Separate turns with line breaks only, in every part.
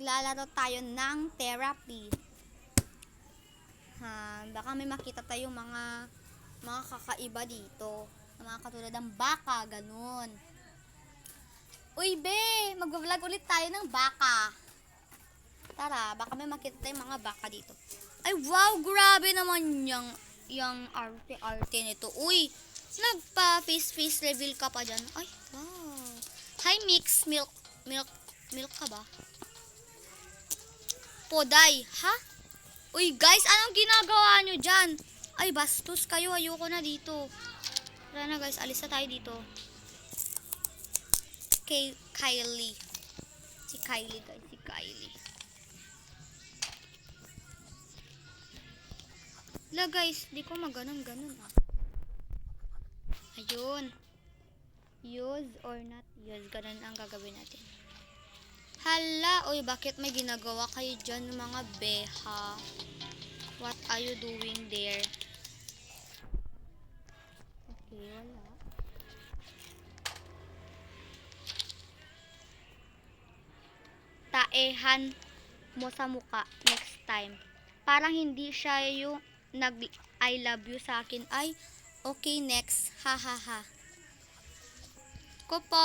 maglalaro tayo ng therapy. Baka may makita tayong mga kakaiba dito. Mga katulad ng baka, ganun. Uy, be! Mag-vlog ulit tayo ng baka. Tara, baka may makita tayong mga baka dito. Ay, wow! Grabe naman yung arte-arte nito. Uy! Nagpa-face reveal ka pa dyan. Ay, wow! Hi, Mix! Milk ka ba? Poday, ha? Uy, guys, anong ginagawa nyo dyan? Ay, bastos kayo. Ayoko na dito. Tara na, guys. Alis na tayo dito. Kylie. Si Kylie, guys. Si Kylie. La, guys. Di ko maganon-ganon, ah. Ayun. Use or not use. Ganun ang gagawin natin. Hala, uy, bakit may ginagawa kayo dyan, mga beha? What are you doing there? Okay, wala. Taehan mo sa muka next time. Parang hindi siya yung I love you sa akin. Ay, okay, next. Ha, ha, ha. Ko po,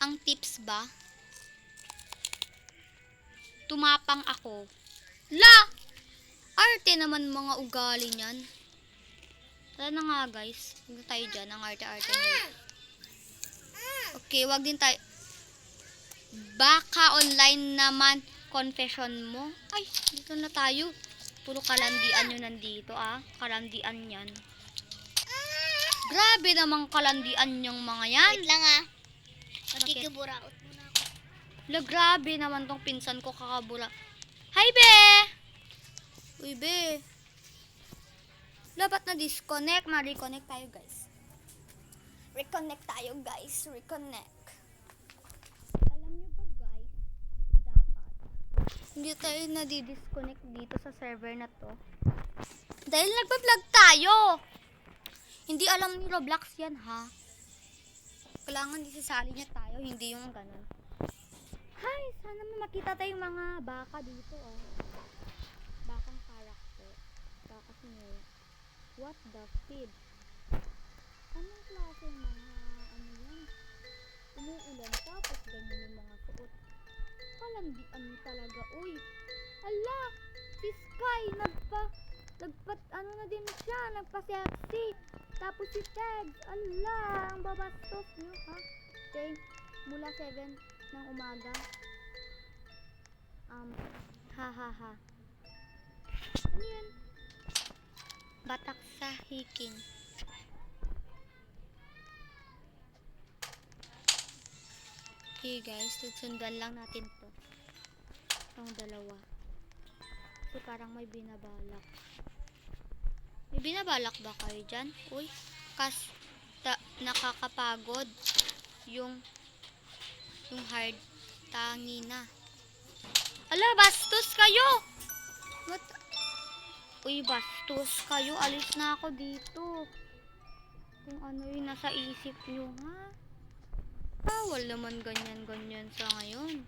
ang tips ba? Tumapang ako. La! Arte naman mga ugali niyan. Tara na nga, guys. Huwag tayo dyan. Ang arte-arte niyo. Okay, wag din tayo. Baka online naman confession mo. Ay, dito na tayo. Puro kalandian nyo nandito, ah. Kalandian yan. Grabe namang kalandian yung mga yan.
Wait lang, ah. Magkikiburaot muna ako.
La, grabe naman tong pinsan ko, kakabura. Hi, be! Uy, be. La, ba't na-disconnect? Ma-reconnect tayo, guys. Reconnect tayo, guys. Reconnect. Alam nyo ba, guys? Dapat hindi tayo nadi-disconnect dito sa server na to. Dahil nagpa-vlog tayo. Hindi alam ni Roblox yan, ha? Kailangan isasali niya tayo, hindi yung ganun. Hi, sana may makita tayong mga baka dito, oh. Bakang character. Baka sinyo. What the feed? Anong klase mga, ano yan? Umuulan tapos ganyan yung mga suot. Kalandian talaga, uy. Ala, si Sky, ano na din siya, nagpa-sexy. Tapos si Ted, ala, ang babastos nyo, ha? Okay, mula 7 ng umaga. Ha. Ano yan? Batak sa hiking. Okay, guys, sundan lang natin to. Itong dalawa. Kasi parang may binabalak. May binabalak ba kayo dyan? Uy, nakakapagod yung hard tangi na. Ala, bastos kayo! What? Uy, bastos kayo. Alis na ako dito. Kung ano yung nasa isip nyo, ha? Bawal naman ganyan sa ngayon.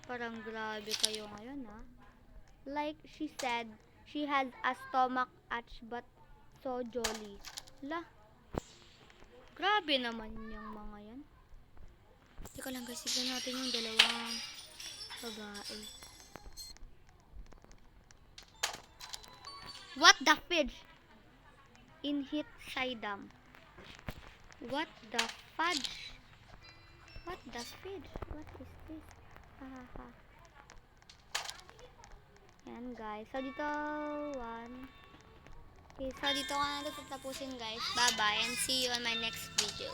Parang grabe kayo ngayon, ha? Like she said, she has a stomach ache but so jolly. La, grabe naman yung mga yan. Teka lang, guys, tignan natin yung dalawang babae. What the fudge? In hit Saidam. What the fudge? What the fudge? What is this? Hahaha. Yan, guys. So, dito, Okay, so dito ko na ito tatapusin, guys. Bye-bye and see you on my next video.